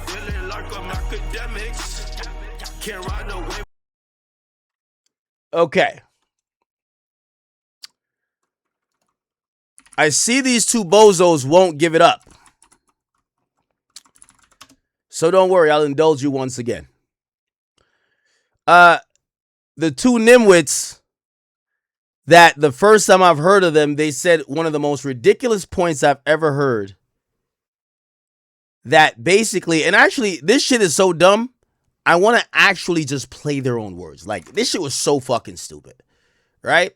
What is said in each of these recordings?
feeling like I'm Akademiks. Can't ride no wave. Okay. I see these two bozos won't give it up. So don't worry, I'll indulge you once again. The two nimwits that the first time I've heard of them, they said one of the most ridiculous points I've ever heard. That basically, and actually, this shit is so dumb, I want to actually just play their own words. Like, this shit was so fucking stupid. Right?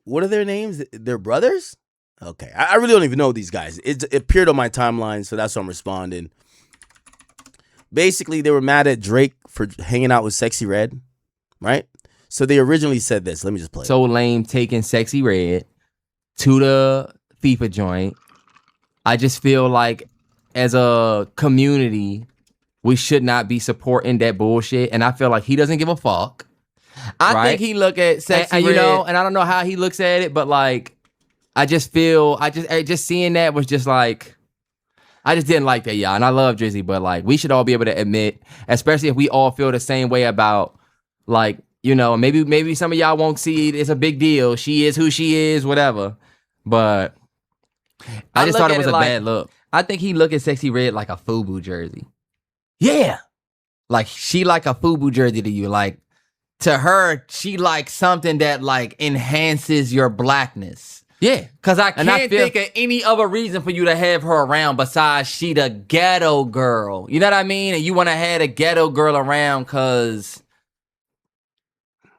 What are their names? They're brothers? Okay. I really don't even know these guys. It appeared on my timeline, so that's why I'm responding. Basically, they were mad at Drake for hanging out with Sexy Red, right? So they originally said this. Let me just play. So lame taking Sexy Red to the FIFA joint. I just feel like as a community, we should not be supporting that bullshit. And I feel like he doesn't give a fuck. I think he look at Sexy Red, you know, and I don't know how he looks at it, but like, I just feel, just seeing that was just like, I just didn't like that, y'all. And I love Drizzy, but like, we should all be able to admit, especially if we all feel the same way about, like, you know, maybe some of y'all won't see it. It's a big deal. She is who she is, whatever. But I just thought it was a bad look. I think he look at Sexy Red like a FUBU jersey. Yeah. Like, she like a FUBU jersey to you. Like, to her, she like something that like enhances your blackness. Yeah, because I can't think of any other reason for you to have her around besides she the ghetto girl. You know what I mean? And you want to have a ghetto girl around because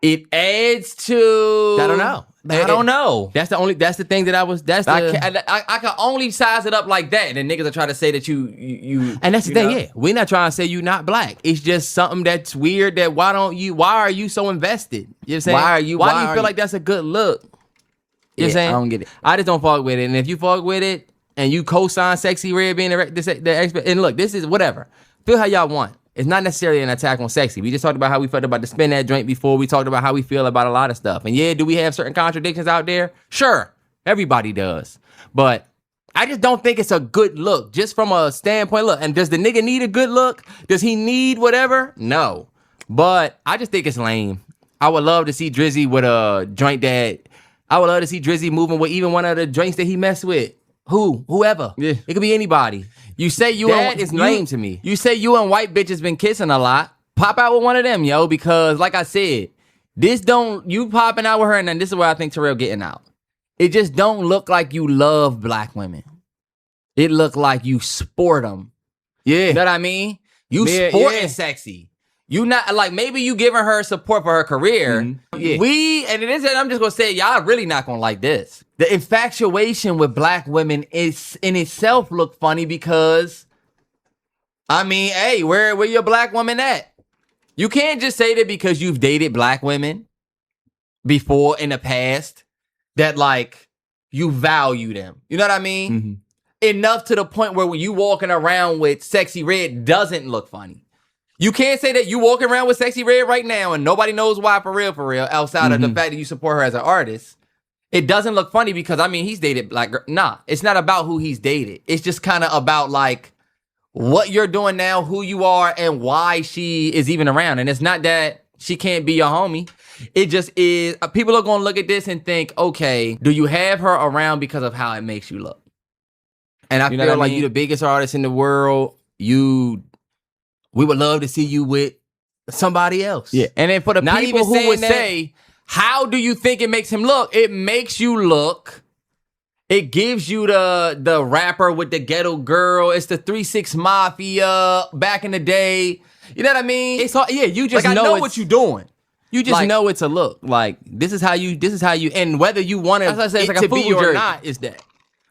it adds to... I don't know. I don't know. That's the thing that I can only size it up like that. And niggas are trying to say that you and that's the thing, yeah. We're not trying to say you not black. It's just something that's weird that why are you so invested? You know what I'm saying? Why do you feel like that's a good look? You know what I'm saying? I don't get it. I just don't fuck with it. And if you fuck with it and you co-sign Sexy Red being the expert, and look, this is whatever. Feel how y'all want. It's not necessarily an attack on Sexy. We just talked about how we felt about the spin that joint before. We talked about how we feel about a lot of stuff. And yeah, do we have certain contradictions out there? Sure. Everybody does. But I just don't think it's a good look. Just from a standpoint, look, and does the nigga need a good look? Does he need whatever? No. But I just think it's lame. I would love to see Drizzy with a joint that... I would love to see Drizzy moving with even one of the joints that he messed with. Whoever. Yeah. It could be anybody. You say is lame to me. You say you and white bitches been kissing a lot. Pop out with one of them, yo, because like I said, you popping out with her, and then this is where I think Terrell getting out. It just don't look like you love black women. It look like you sport them. Yeah. You know what I mean? You sporting Sexy. You not like maybe you giving her support for her career. Mm-hmm. Yeah. I'm just gonna say y'all really not gonna like this. The infatuation with black women is in itself look funny because I mean, hey, where your black woman at? You can't just say that because you've dated black women before in the past that like you value them. You know what I mean? Mm-hmm. Enough to the point where when you walking around with Sexy Red doesn't look funny. You can't say that you walking around with Sexy Red right now and nobody knows why for real, outside of the fact that you support her as an artist. It doesn't look funny because, I mean, he's dated black girl. Nah, it's not about who he's dated. It's just kind of about, like, what you're doing now, who you are, and why she is even around. And it's not that she can't be your homie. It just is. People are going to look at this and think, okay, do you have her around because of how it makes you look? And I feel like you're the biggest artist in the world. We would love to see you with somebody else. Yeah. And then for the people who would say, how do you think it makes him look? It makes you look. It gives you the rapper with the ghetto girl. It's the 3-6 Mafia back in the day. You know what I mean? It's hard. Yeah, you just know what you're doing. You just know it's a look. Like, this is how you, and whether you want it to be or not, is that.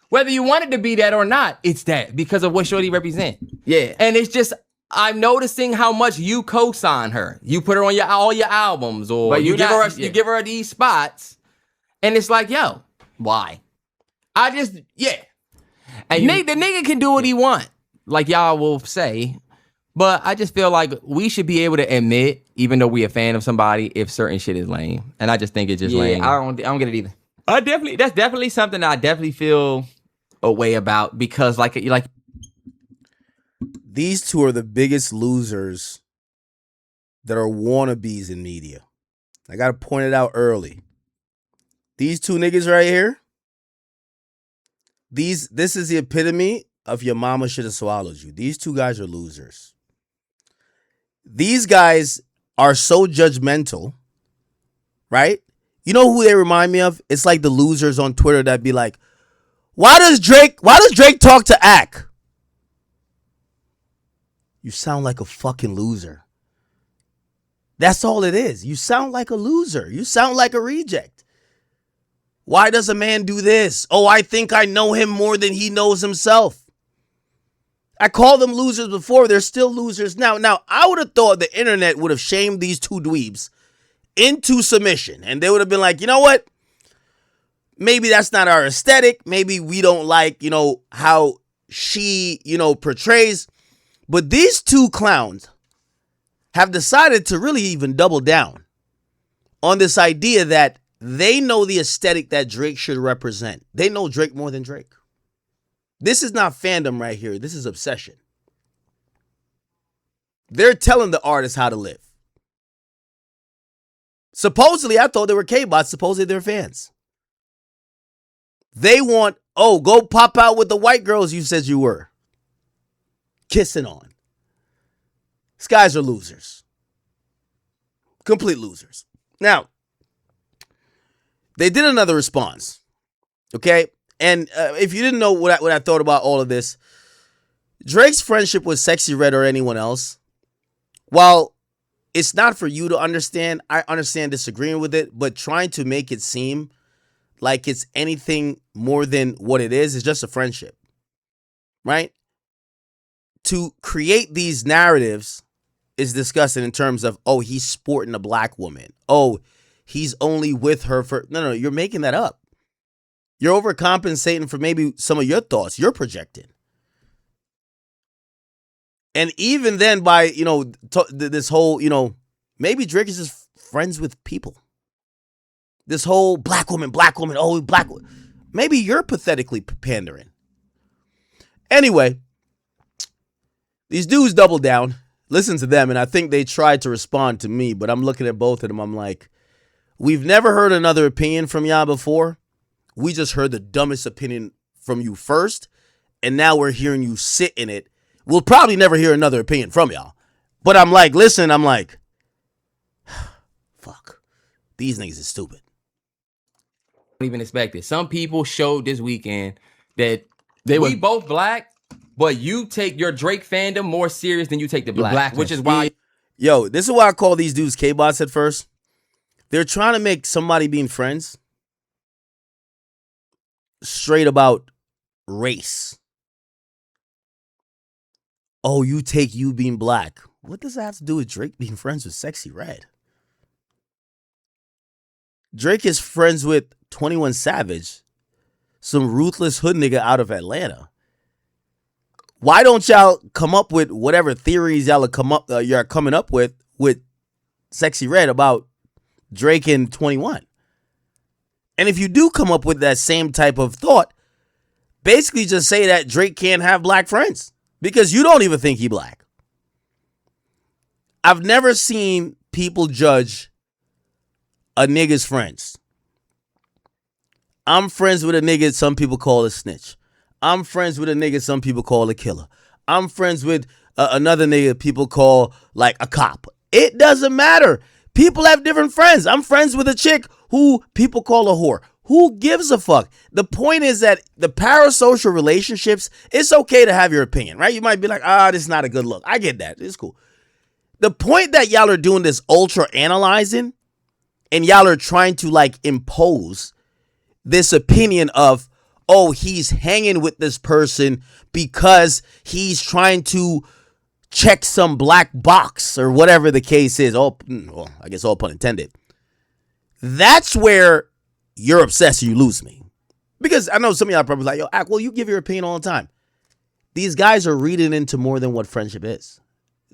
Whether you want it to be that or not, it's that because of what Shorty represent. Yeah. And it's just, I'm noticing how much you co-sign her. You put her on all your albums, or you give her these spots, and it's like, yo, why? And the nigga can do what he want, like y'all will say, but I just feel like we should be able to admit, even though we a fan of somebody, if certain shit is lame, and I just think it's just lame. I don't get it either. That's definitely something I definitely feel a way about because like. these two are the biggest losers that are wannabes in media. I got to point it out early. These two niggas right here, this is the epitome of your mama should have swallowed you. These two guys are losers. These guys are so judgmental, right? You know who they remind me of? It's like the losers on Twitter that be like, why does Drake talk to Ak? You sound like a fucking loser. That's all it is. You sound like a loser. You sound like a reject. Why does a man do this? Oh, I think I know him more than he knows himself. I called them losers before. They're still losers now. Now, I would have thought the internet would have shamed these two dweebs into submission. And they would have been like, you know what? Maybe that's not our aesthetic. Maybe we don't like, how she, portrays. But these two clowns have decided to really even double down on this idea that they know the aesthetic that Drake should represent. They know Drake more than Drake. This is not fandom right here. This is obsession. They're telling the artist how to live. Supposedly, I thought they were K-bots. Supposedly, they're fans. They want, go pop out with the white girls you said you were kissing on. These guys are losers. Complete losers. Now, they did another response. Okay? And if you didn't know what I thought about all of this, Drake's friendship with Sexy Red or anyone else, while it's not for you to understand, I understand disagreeing with it, but trying to make it seem like it's anything more than what it is just a friendship, right? To create these narratives is disgusting in terms of, he's sporting a black woman. He's only with her for... No, you're making that up. You're overcompensating for maybe some of your thoughts. You're projecting. And even then by, this whole, maybe Drake is just friends with people. This whole black woman, black. Maybe you're pathetically pandering. Anyway, these dudes double down. Listen to them, and I think they tried to respond to me, but I'm looking at both of them. I'm like, we've never heard another opinion from y'all before. We just heard the dumbest opinion from you first, and now we're hearing you sit in it. We'll probably never hear another opinion from y'all. But I'm like, fuck. These niggas is stupid. Don't even expect it. Some people showed this weekend that we both black, but you take your Drake fandom more serious than you take the black, which is why. Yo, this is why I call these dudes K-bots at first. They're trying to make somebody being friends straight about race. You take you being black. What does that have to do with Drake being friends with Sexy Red? Drake is friends with 21 Savage, some ruthless hood nigga out of Atlanta. Why don't y'all come up with whatever theories y'all you're coming up with Sexy Red about Drake and 21? And if you do come up with that same type of thought, basically just say that Drake can't have black friends because you don't even think he black. I've never seen people judge a nigga's friends. I'm friends with a nigga some people call a snitch. I'm friends with a nigga some people call a killer. I'm friends with another nigga people call like a cop. It doesn't matter. People have different friends. I'm friends with a chick who people call a whore. Who gives a fuck? The point is that the parasocial relationships, it's okay to have your opinion, right? You might be like, this is not a good look. I get that. It's cool. The point that y'all are doing this ultra analyzing and y'all are trying to like impose this opinion of, he's hanging with this person because he's trying to check some black box or whatever the case is. I guess all pun intended. That's where you're obsessed and you lose me. Because I know some of y'all are probably like, Ak, you give your opinion all the time. These guys are reading into more than what friendship is.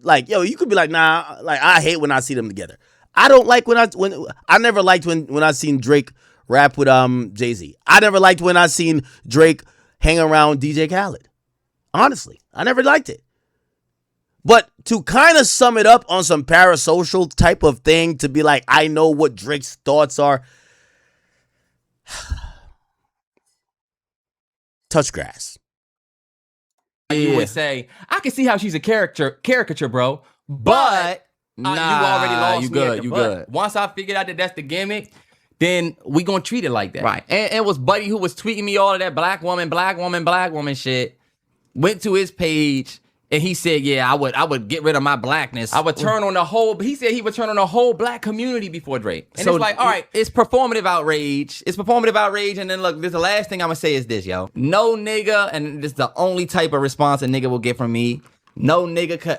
Like, you could be like, nah, like I hate when I see them together. I don't like when I never liked when I seen Drake rap with Jay-Z. I never liked when I seen Drake hang around DJ Khaled. Honestly, I never liked it. But to kind of sum it up on some parasocial type of thing, to be like, I know what Drake's thoughts are. Touch grass. You would say, I can see how she's a caricature, bro. But you already lost you me at good, the you butt. good. Once I figured out that that's the gimmick, then we gonna treat it like that. Right. And it was Buddy who was tweeting me all of that black woman shit. Went to his page and he said, yeah, I would get rid of my blackness. I would turn on the whole. He said he would turn on the whole black community before Drake. And So it's like, all right, it's performative outrage. It's performative outrage. And then look, this the last thing I'm gonna say is this, yo. No nigga, and this is the only type of response a nigga will get from me. No nigga could.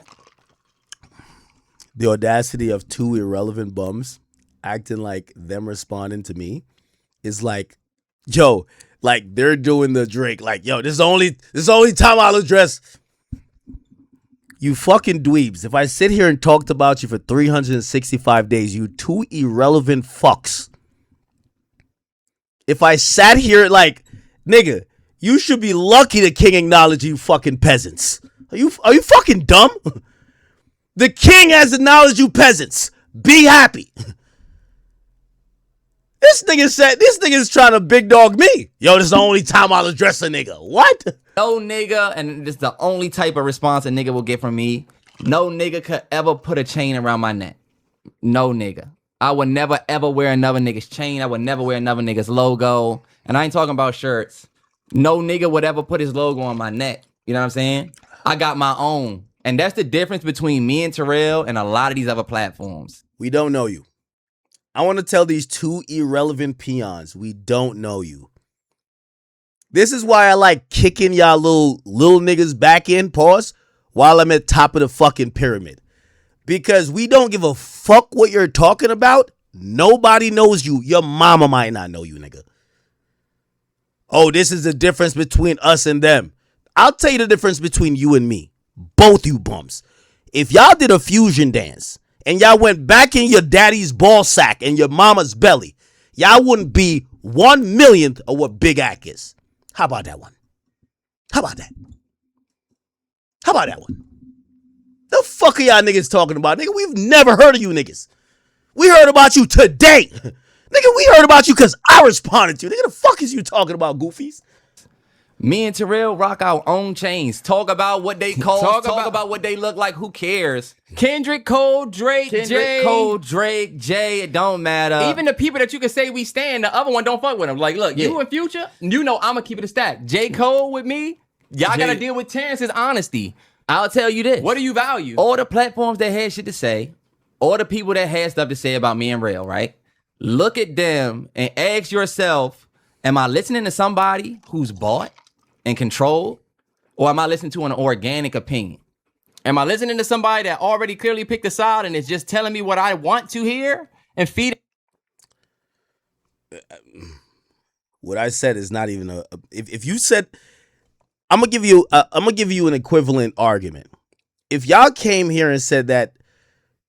The audacity of two irrelevant bums acting like them responding to me is like, yo, like they're doing the Drake, like, yo, this is the only time I'll address you fucking dweebs. If I sit here and talked about you for 365 days, you two irrelevant fucks. If I sat here like, nigga, you should be lucky the king acknowledged you fucking peasants. Are you fucking dumb? The king has acknowledged you peasants. Be happy. This nigga's trying to big dog me. Yo, this is the only time I'll address a nigga. What? No nigga, and this is the only type of response a nigga will get from me. No nigga could ever put a chain around my neck. No nigga. I would never ever wear another nigga's chain. I would never wear another nigga's logo. And I ain't talking about shirts. No nigga would ever put his logo on my neck. You know what I'm saying? I got my own. And that's the difference between me and Terrell and a lot of these other platforms. We don't know you. I want to tell these two irrelevant peons, we don't know you. This is why I like kicking y'all little niggas back in, pause, while I'm at top of the fucking pyramid. Because we don't give a fuck what you're talking about. Nobody knows you. Your mama might not know you, nigga. Oh, this is the difference between us and them. I'll tell you the difference between you and me. Both you bums. If y'all did a fusion dance and y'all went back in your daddy's ball sack and your mama's belly, y'all wouldn't be 1/1,000,000th of what Big Ack is. How about that one? How about that? How about that one? The fuck are y'all niggas talking about? Nigga, we've never heard of you niggas. We heard about you today. Nigga, we heard about you because I responded to you. Nigga, the fuck is you talking about, goofies? Me and Terrell rock our own chains. Talk about what they call. Talk about what they look like. Who cares? Kendrick, Cole, Drake, Jay. Cole, Drake, Jay. It don't matter. Even the people that you can say we stand, the other one don't fuck with them. Like, look, you in Future, you know I'm gonna keep it a stack. J. Cole with me, y'all gotta deal with Terrence's honesty. I'll tell you this. What do you value? All the platforms that had shit to say, all the people that had stuff to say about me and Rail, right? Look at them and ask yourself, am I listening to somebody who's bought and controlled? Or am I listening to an organic opinion? Am I listening to somebody that already clearly picked a side and is just telling me what I want to hear and feed it? What I said is not even a. If you said, I'm gonna give you an equivalent argument. If y'all came here and said that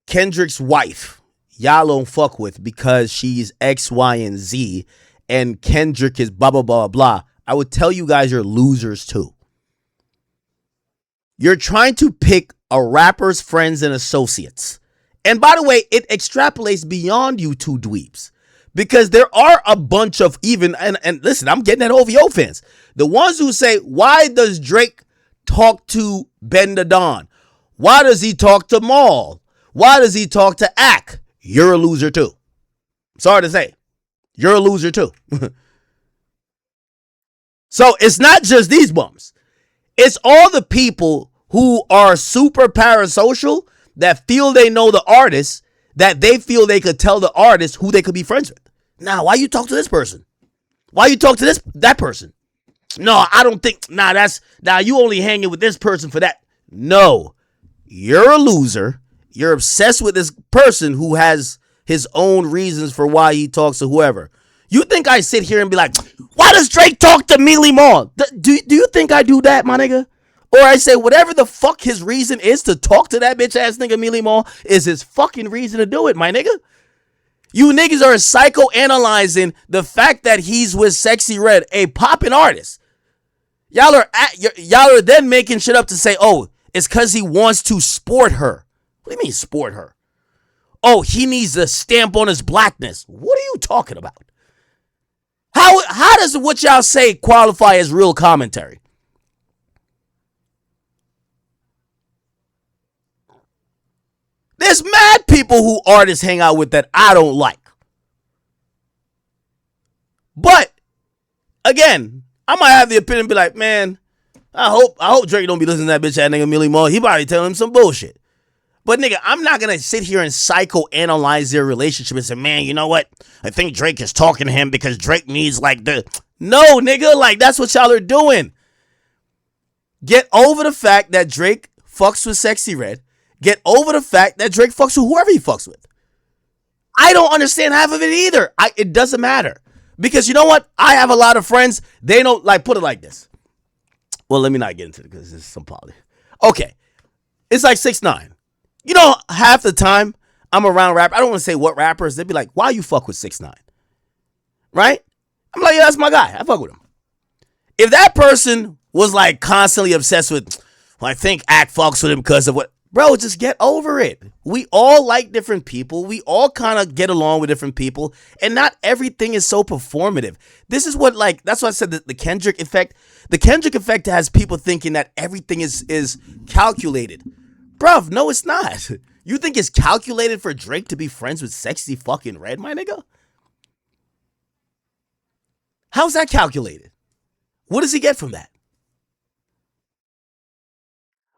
Kendrick's wife y'all don't fuck with because she's X, Y, and Z, and Kendrick is blah blah blah blah, I would tell you guys you're losers too. You're trying to pick a rapper's friends and associates. And by the way, it extrapolates beyond you two dweebs. Because there are a bunch of even, and listen, I'm getting at OVO fans. The ones who say, why does Drake talk to Ben the Don? Why does he talk to Maul? Why does he talk to Ack? You're a loser too. Sorry to say. You're a loser too. So it's not just these bums. It's all the people who are super parasocial that feel they know the artist, that they feel they could tell the artist who they could be friends with. Nah, why you talk to this person? Why you talk to that person? No, I don't think, you only hanging with this person for that. No, you're a loser. You're obsessed with this person who has his own reasons for why he talks to whoever. You think I sit here and be like, why does Drake talk to Mealy Mall? Do you think I do that, my nigga? Or I say whatever the fuck his reason is to talk to that bitch ass nigga Mealy Mall is his fucking reason to do it, my nigga. You niggas are psychoanalyzing the fact that he's with Sexy Red, a poppin' artist. Y'all are then making shit up to say, oh, is because he wants to sport her. What do you mean sport her? Oh, he needs a stamp on his blackness. What are you talking about? How does what y'all say qualify as real commentary? There's mad people who artists hang out with that I don't like. But again, I might have the opinion and be like, man, I hope Drake don't be listening to that bitch ass nigga Millie Mo. He probably telling him some bullshit. But nigga, I'm not gonna sit here and psychoanalyze their relationship and say, man, you know what? I think Drake is talking to him because Drake needs like the... No, nigga, like that's what y'all are doing. Get over the fact that Drake fucks with Sexy Red. Get over the fact that Drake fucks with whoever he fucks with. I don't understand half of it either. It doesn't matter. Because you know what? I have a lot of friends. They don't like, put it like this. Well, let me not get into it because it's some poly. Okay. It's like 6ix9ine. You know, half the time I'm around rap. I don't want to say what rappers. They'd be like, why you fuck with 6ix9ine? Right? I'm like, yeah, that's my guy. I fuck with him. If that person was like constantly obsessed with, well, I think Act fucks with him because of what, bro, just get over it. We all like different people. We all kind of get along with different people. And not everything is so performative. This is what, like, that's why I said the Kendrick effect. The Kendrick effect has people thinking that everything is calculated. Bruv, no, it's not. You think it's calculated for Drake to be friends with Sexy fucking Red, my nigga? How's that calculated? What does he get from that?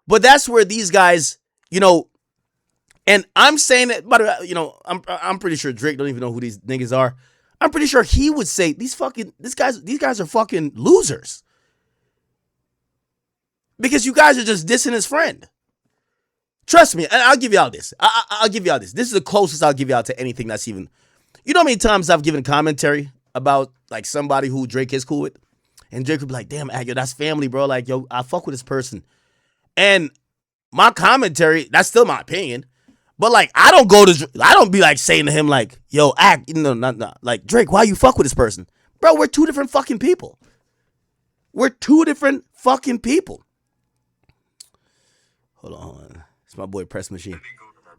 But that's where these guys, you know, and I'm saying that, but you know, I'm pretty sure Drake don't even know who these niggas are. I'm pretty sure he would say these guys are fucking losers. Because you guys are just dissing his friend. Trust me, and I'll give y'all this. I'll give y'all this. This is the closest I'll give y'all to anything that's even... You know how many times I've given commentary about like somebody who Drake is cool with? And Drake would be like, damn, yo, that's family, bro. Like, yo, I fuck with this person. And my commentary, that's still my opinion. But like, I don't be like saying to him like, yo, act, you know, not like, Drake, why you fuck with this person? Bro, we're two different fucking people. We're two different fucking people. Hold on. It's my boy Press Machine.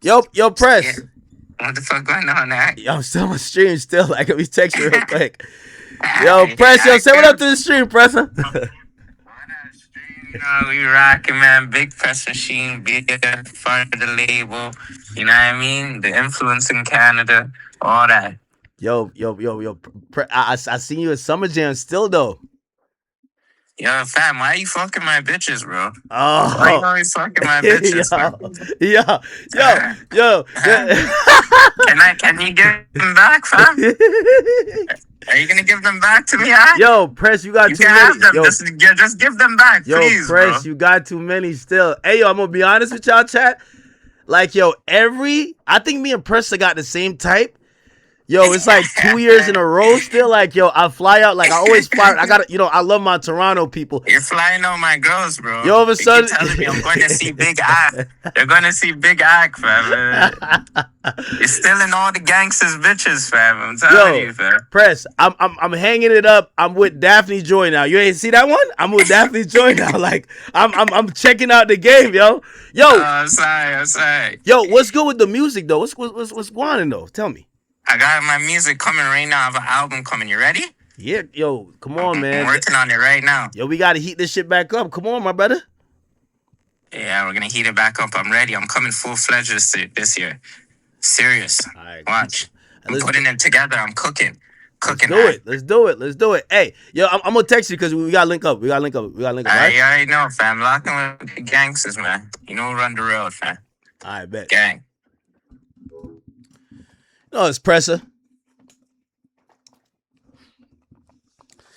Yo, Press. Yeah. What the fuck going on there? Yo, I'm still on my stream still. Like, let me text you real quick. Yo, Press, yo, say what up to the stream, Pressa. What up, stream? You know, we rocking, man. Big Press Machine, big part of the label. You know what I mean? The influence in Canada, all that. Yo. I seen you at Summer Jam still, though. Yo, fam, why you fucking my bitches, bro? Oh. Why you always fucking my bitches, yo. Can you give them back, fam? Are you gonna give them back to me, huh? Yo, Press, you got You too can many. have them. Yo, Just give them back, please, Press, bro. you got too many still. Hey, yo, I'm gonna be honest with y'all, chat. Like, yo, I think me and Pressa got the same type. Yo, it's like 2 years in a row still. Like, yo, I fly out. Like, I always fly. I gotta, you know, I love my Toronto people. You're flying on my girls, bro. Yo, all of a sudden, you telling me I'm going to see Big Ack. You're going to see Big Ack, fam. You're stealing all the gangsters' bitches, fam. I'm telling you, fam. Press, I'm hanging it up. I'm with Daphne Joy now. You ain't see that one? I'm with Daphne Joy now. Like, I'm checking out the game, yo. I'm sorry. Yo, what's good with the music though? What's going on though? Tell me. I got my music coming right now. I have an album coming. You ready? Yeah, yo, come on, man. I'm working on it right now. Yo, we gotta heat this shit back up. Come on, my brother. Yeah, we're gonna heat it back up. I'm ready. I'm coming full-fledged this year. Serious. All right, watch. I'm putting it together. I'm cooking. Let's do it. Hey, yo, I'm gonna text you because we gotta link up. Right? You already know, fam. Locking with the gangsters, man. You know, run the road, fam. All right, bet. Gang. No, it's Pressa.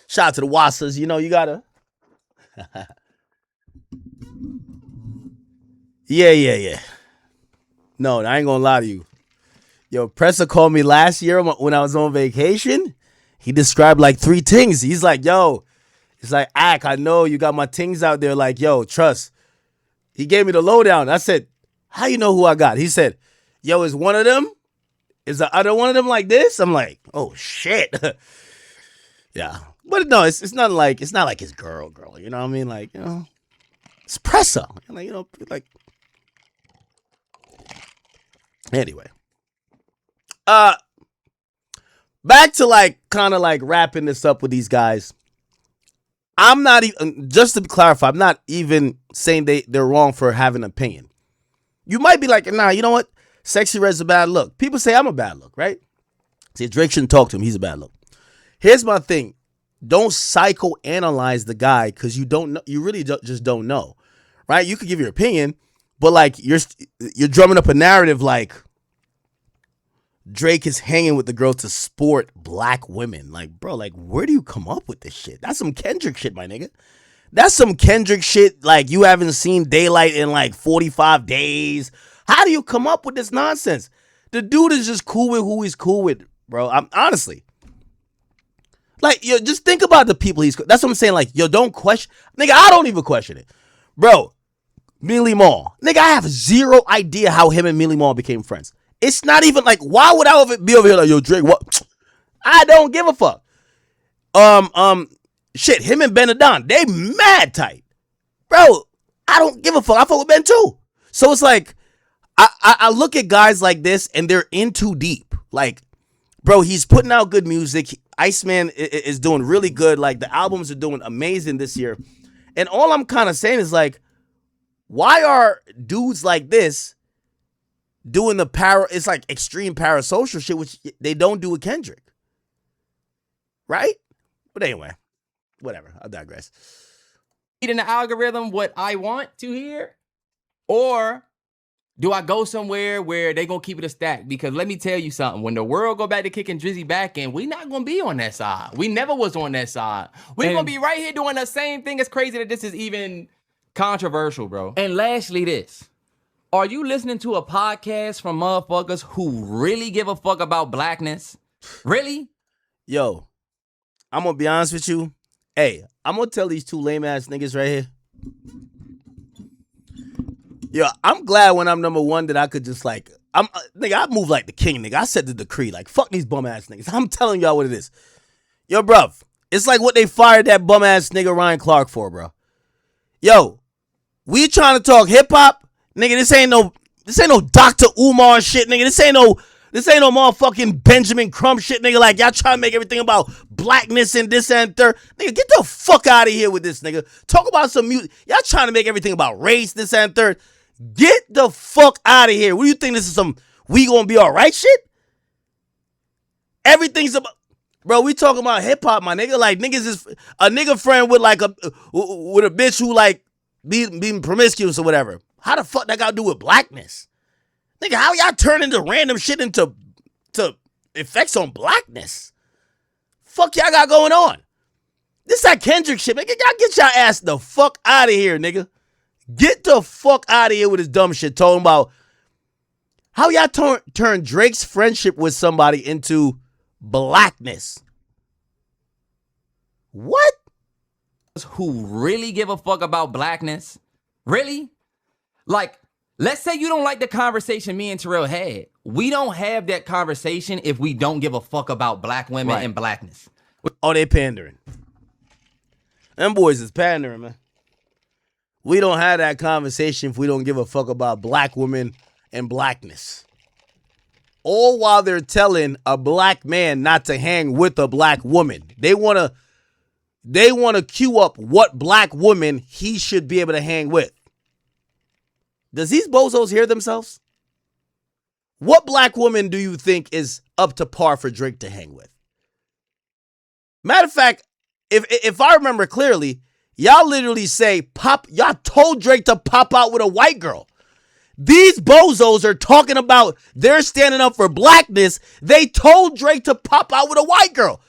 Shout out to the Wassas. You know, you gotta. Yeah. No, I ain't gonna lie to you. Yo, Pressa called me last year when I was on vacation. He described like 3 things. He's like, yo, it's like, Ack, I know you got my things out there. Like, yo, trust. He gave me the lowdown. I said, how you know who I got? He said, yo, is one of them? Is the other one of them like this? I'm like, oh shit. Yeah. But no, it's not like his girl. You know what I mean? Like, you know. It's Pressa. Like, like. Anyway. Back to like kind of like wrapping this up with these guys. I'm not even, just to clarify, I'm not even saying they're wrong for having an opinion. You might be like, nah, you know what? Sexy Red's a bad look. People say I'm a bad look, right? See, Drake shouldn't talk to him. He's a bad look. Here's my thing. Don't psychoanalyze the guy because you don't know. You really just don't know, right? You could give your opinion, but like you're drumming up a narrative like Drake is hanging with the girl to sport black women. Like, bro, like where do you come up with this shit? That's some Kendrick shit, my nigga. That's some Kendrick shit like you haven't seen daylight in like 45 days. How do you come up with this nonsense? The dude is just cool with who he's cool with, bro. I'm honestly. Like, yo, just think about the people he's... That's what I'm saying. Like, yo, don't question... Nigga, I don't even question it. Bro, Millie Mall. Nigga, I have zero idea how him and Millie Mall became friends. It's not even like, why would I be over here like, yo, Drake, what? I don't give a fuck. Shit, him and Benadon, they mad tight. Bro, I don't give a fuck. I fuck with Ben too. So it's like, I look at guys like this and they're in too deep. Like, bro, he's putting out good music. Iceman is doing really good. Like, the albums are doing amazing this year. And all I'm kind of saying is like, why are dudes like this doing it's like extreme parasocial shit, which they don't do with Kendrick. Right? But anyway, whatever. I digress. In the algorithm what I want to hear? Or do I go somewhere where they gonna keep it a stack? Because let me tell you something. When the world go back to kicking Drizzy back in, we not gonna be on that side. We never was on that side. We're gonna be right here doing the same thing. It's crazy that this is even controversial, bro. And lastly, this. Are you listening to a podcast from motherfuckers who really give a fuck about blackness? Really? Yo, I'm gonna be honest with you. Hey, I'm gonna tell these two lame ass niggas right here. Yo, I'm glad when I'm number one that I could just like, nigga, I move like the king, nigga. I said the decree, like, fuck these bum ass niggas. I'm telling y'all what it is. Yo, bruv, it's like what they fired that bum ass nigga Ryan Clark for, bro. Yo, we trying to talk hip hop, nigga. This ain't no Dr. Umar shit, nigga. This ain't no motherfucking Benjamin Crumb shit, nigga. Like, y'all trying to make everything about blackness and this and third. Nigga, get the fuck out of here with this, nigga. Talk about some music. Y'all trying to make everything about race, this and third. Get the fuck out of here. What do you think this is some we gonna be all right shit? Everything's about... Bro, we talking about hip hop, my nigga. Like, niggas is a nigga friend with like with a bitch who like being promiscuous or whatever. How the fuck that got to do with blackness? Nigga, how y'all turn into random shit into effects on blackness? Fuck y'all got going on? This that Kendrick shit, nigga. Y'all get y'all ass the fuck out of here, nigga. Get the fuck out of here with this dumb shit talking about how y'all turn Drake's friendship with somebody into blackness. What? Who really give a fuck about blackness? Really? Like, let's say you don't like the conversation me and Terrell had. We don't have that conversation if we don't give a fuck about black women and blackness. Oh, they pandering. Them boys is pandering, man. We don't have that conversation if we don't give a fuck about black women and blackness. All while they're telling a black man not to hang with a black woman. They want to queue up what black woman he should be able to hang with. Does these bozos hear themselves? What black woman do you think is up to par for Drake to hang with? Matter of fact, if I remember clearly, y'all literally say, y'all told Drake to pop out with a white girl. These bozos are talking about they're standing up for blackness. They told Drake to pop out with a white girl.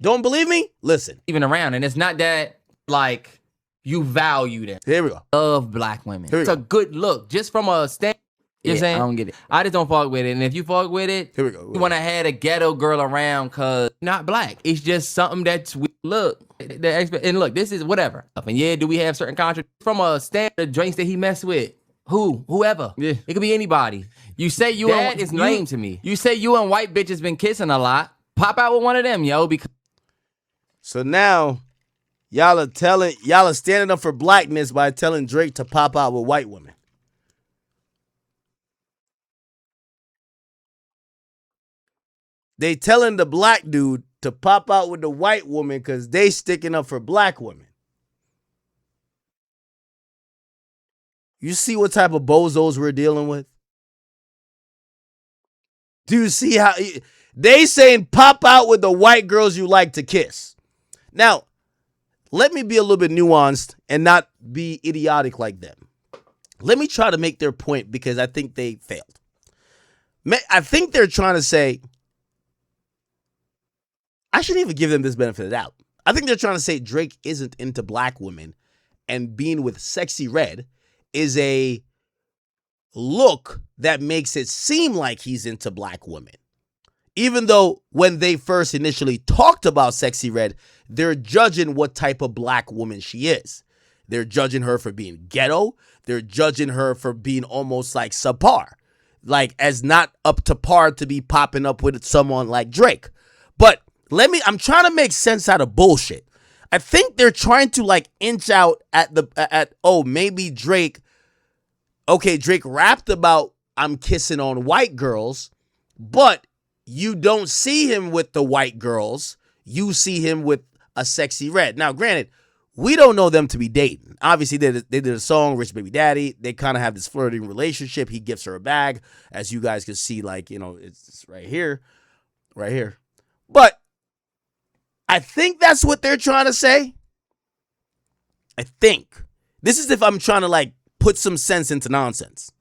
Don't believe me? Listen. Even around, and it's not that, like, you value them. Here we go. Love black women. It's a good look, just from a stand. You know what I'm saying? I don't get it. I just don't fuck with it. And if you fuck with it, here we go. You want to have a ghetto girl around because not black. It's just something that's look. And look, this is whatever. And yeah, do we have certain contracts from a standard drinks that he messed with? Whoever. Yeah. It could be anybody. You say you that and is lame to me. You say you and white bitches been kissing a lot. Pop out with one of them, yo. Because so now Y'all are standing up for blackness by telling Drake to pop out with white women. They telling the black dude to pop out with the white woman because they sticking up for black women. You see what type of bozos we're dealing with? Do you see how they saying pop out with the white girls you like to kiss? Now, let me be a little bit nuanced and not be idiotic like them. Let me try to make their point because I think they failed. I think they're trying to say, I shouldn't even give them this benefit of the doubt. I think they're trying to say Drake isn't into black women and being with Sexy Red is a look that makes it seem like he's into black women. Even though when they first initially talked about Sexy Red, they're judging what type of black woman she is. They're judging her for being ghetto. They're judging her for being almost like subpar. Like as not up to par to be popping up with someone like Drake. But I'm trying to make sense out of bullshit. I think they're trying to like inch out at maybe Drake. Okay, Drake rapped about I'm kissing on white girls, but you don't see him with the white girls. You see him with a Sexy Red. Now, granted, we don't know them to be dating. Obviously, they did a song, Rich Baby Daddy. They kind of have this flirting relationship. He gives her a bag. As you guys can see, like, it's right here. Right here. But I think that's what they're trying to say. I think. This is if I'm trying to, like, put some sense into nonsense.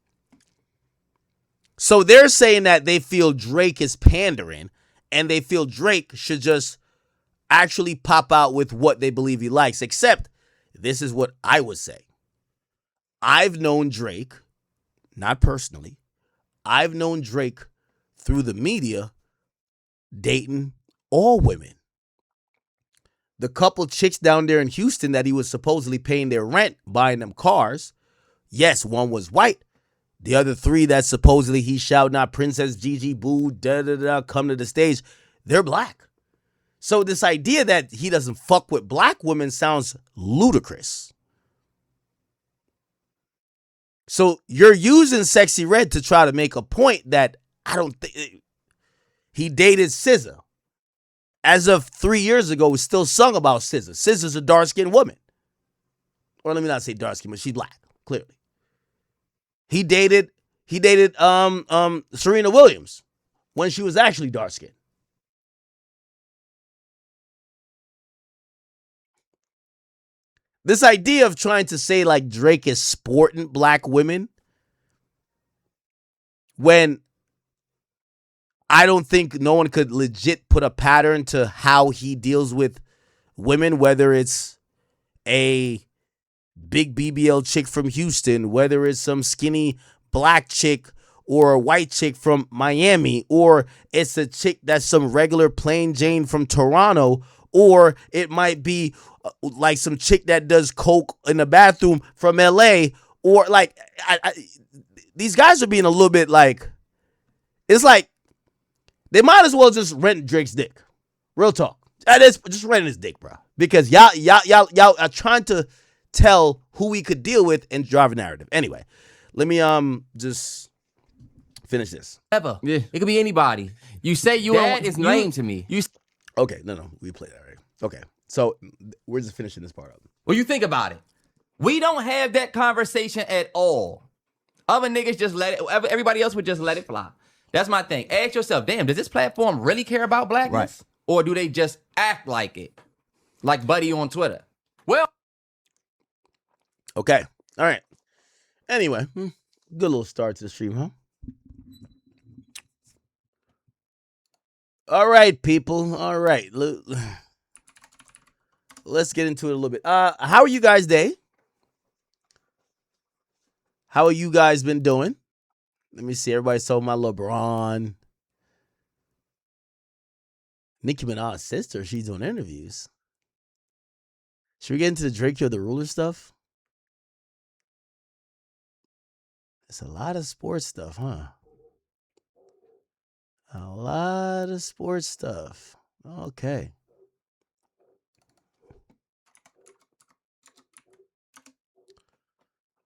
So they're saying that they feel Drake is pandering and they feel Drake should just actually pop out with what they believe he likes. Except this is what I would say. I've known Drake, not personally. I've known Drake through the media dating all women. The couple chicks down there in Houston that he was supposedly paying their rent, buying them cars. Yes, one was white. The other three that supposedly he's shouting out, Princess Gigi, boo, come to the stage, they're black. So this idea that he doesn't fuck with black women sounds ludicrous. So you're using Sexy Red to try to make a point that I don't think he dated SZA. As of 3 years ago, we still sung about SZA. SZA's a dark-skinned woman. Or let me not say dark-skinned, but she's black, clearly. He dated Serena Williams when she was actually dark-skinned. This idea of trying to say like Drake is sporting black women when I don't think no one could legit put a pattern to how he deals with women, whether it's a big BBL chick from Houston, whether it's some skinny black chick or a white chick from Miami, or it's a chick that's some regular plain Jane from Toronto, or it might be like some chick that does coke in the bathroom from LA, or like these guys are being a little bit like, it's like they might as well just rent Drake's dick. Real talk. Just rent his dick, bro. Because y'all are trying to tell who we could deal with and drive a narrative. Anyway, let me just finish this. Ever. Yeah. It could be anybody. You say you That is lame to me. Okay, no, we played that already. Okay, so we're just finishing this part up. Well, you think about it. We don't have that conversation at all. Other niggas just let it, everybody else would just let it fly. That's my thing. Ask yourself, damn, does this platform really care about blackness? Right. Or do they just act like it? Like Buddy on Twitter. Well, Okay, all right. Anyway, good little start to the stream, huh? All right, people. All right. Let's get into it a little bit. How are you guys today? How are you guys been doing? Let me see. Everybody saw my LeBron. Nicki Minaj's sister. She's doing interviews. Should we get into the Drake You're the Ruler stuff? It's a lot of sports stuff, huh? A lot of sports stuff. Okay.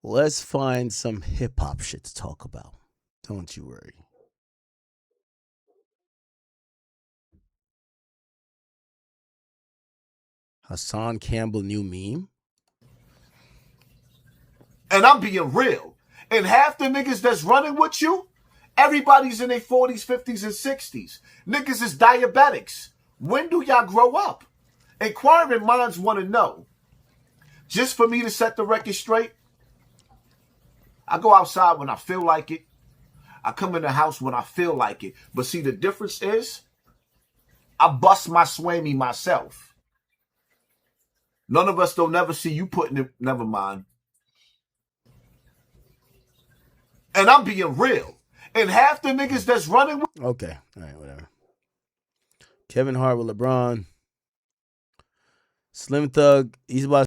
Let's find some hip hop shit to talk about. Don't you worry. Hassan Campbell new meme. And I'm being real. And half the niggas that's running with you, everybody's in their 40s, 50s, and 60s. Niggas is diabetics. When do y'all grow up? Inquiring minds want to know. Just for me to set the record straight, I go outside when I feel like it. I come in the house when I feel like it. But see, the difference is, I bust my swammy myself. None of us don't never see you putting it, never mind. And I'm being real. And half the niggas that's running with... Okay. All right, whatever. Kevin Hart with LeBron. Slim Thug, he's about